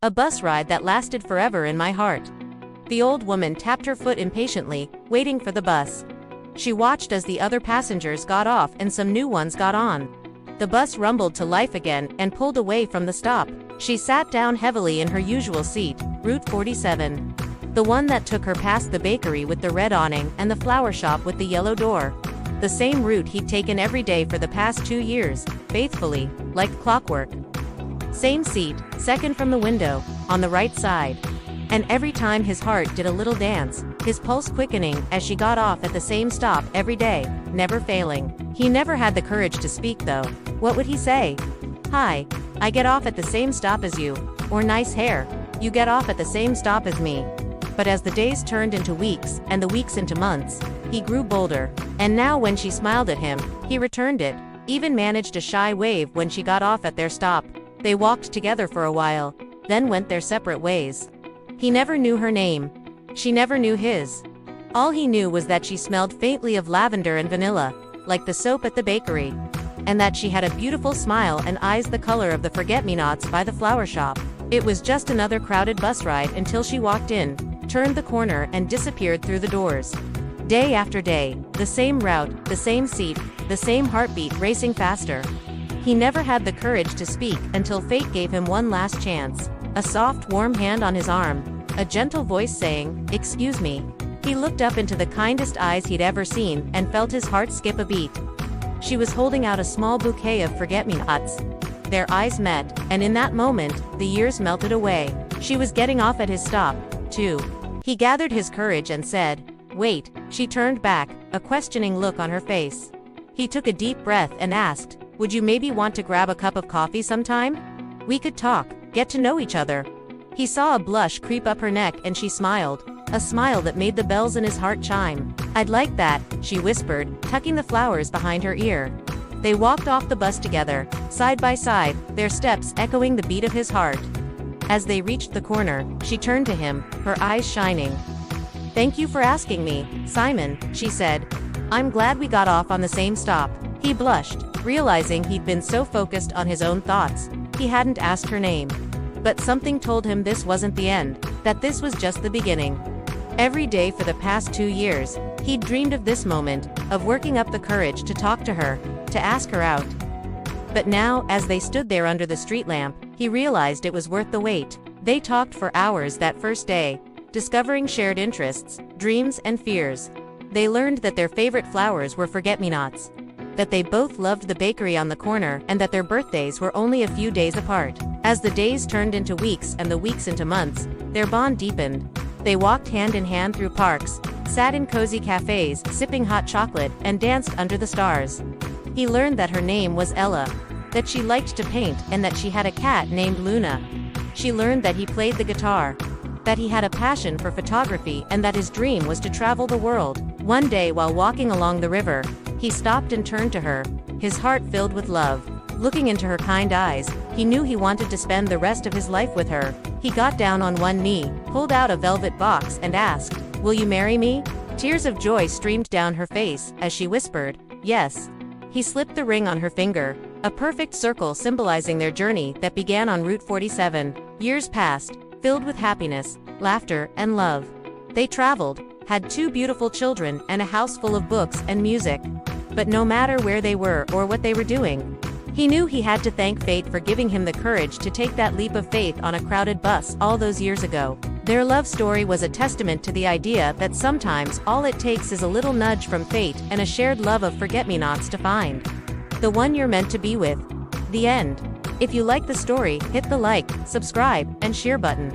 A bus ride that lasted forever in my heart. The old woman tapped her foot impatiently, waiting for the bus. She watched as the other passengers got off and some new ones got on. The bus rumbled to life again and pulled away from the stop. She sat down heavily in her usual seat, Route 47. The one that took her past the bakery with the red awning and the flower shop with the yellow door. The same route he'd taken every day for the past 2 years, faithfully, like clockwork. Same seat, second from the window, on the right side. And every time his heart did a little dance, his pulse quickening as she got off at the same stop every day, never failing. He never had the courage to speak though. What would he say? Hi, I get off at the same stop as you. Or nice hair, you get off at the same stop as me. But as the days turned into weeks, and the weeks into months, he grew bolder. And now when she smiled at him, he returned it, even managed a shy wave when she got off at their stop. They walked together for a while, then went their separate ways. He never knew her name. She never knew his. All he knew was that she smelled faintly of lavender and vanilla, like the soap at the bakery. And that she had a beautiful smile and eyes the color of the forget-me-nots by the flower shop. It was just another crowded bus ride until she walked in, turned the corner and disappeared through the doors. Day after day, the same route, the same seat, the same heartbeat racing faster. He never had the courage to speak until fate gave him one last chance. A soft, warm hand on his arm, a gentle voice saying, "Excuse me." He looked up into the kindest eyes he'd ever seen and felt his heart skip a beat. She was holding out a small bouquet of forget-me-nots. Their eyes met, and in that moment, the years melted away. She was getting off at his stop, too. He gathered his courage and said, "Wait." She turned back, a questioning look on her face. He took a deep breath and asked, "Would you maybe want to grab a cup of coffee sometime? We could talk, get to know each other." He saw a blush creep up her neck and she smiled, a smile that made the bells in his heart chime. "I'd like that," she whispered, tucking the flowers behind her ear. They walked off the bus together, side by side, their steps echoing the beat of his heart. As they reached the corner, she turned to him, her eyes shining. "Thank you for asking me, Simon," she said. "I'm glad we got off on the same stop." He blushed, realizing he'd been so focused on his own thoughts, he hadn't asked her name. But something told him this wasn't the end, that this was just the beginning. Every day for the past 2 years, he'd dreamed of this moment, of working up the courage to talk to her, to ask her out. But now, as they stood there under the street lamp, he realized it was worth the wait. They talked for hours that first day, discovering shared interests, dreams and fears. They learned that their favorite flowers were forget-me-nots, that they both loved the bakery on the corner and that their birthdays were only a few days apart. As the days turned into weeks and the weeks into months, their bond deepened. They walked hand in hand through parks, sat in cozy cafes, sipping hot chocolate, and danced under the stars. He learned that her name was Ella, that she liked to paint and that she had a cat named Luna. She learned that he played the guitar, that he had a passion for photography and that his dream was to travel the world. One day while walking along the river, he stopped and turned to her, his heart filled with love. Looking into her kind eyes, he knew he wanted to spend the rest of his life with her. He got down on one knee, pulled out a velvet box and asked, "Will you marry me?" Tears of joy streamed down her face as she whispered, "Yes." He slipped the ring on her finger, a perfect circle symbolizing their journey that began on Route 47. Years passed, filled with happiness, laughter, and love. They traveled, had 2 beautiful children and a house full of books and music. But no matter where they were or what they were doing, he knew he had to thank fate for giving him the courage to take that leap of faith on a crowded bus all those years ago. Their love story was a testament to the idea that sometimes all it takes is a little nudge from fate and a shared love of forget-me-nots to find the one you're meant to be with. The end. If you like the story, hit the like, subscribe, and share button.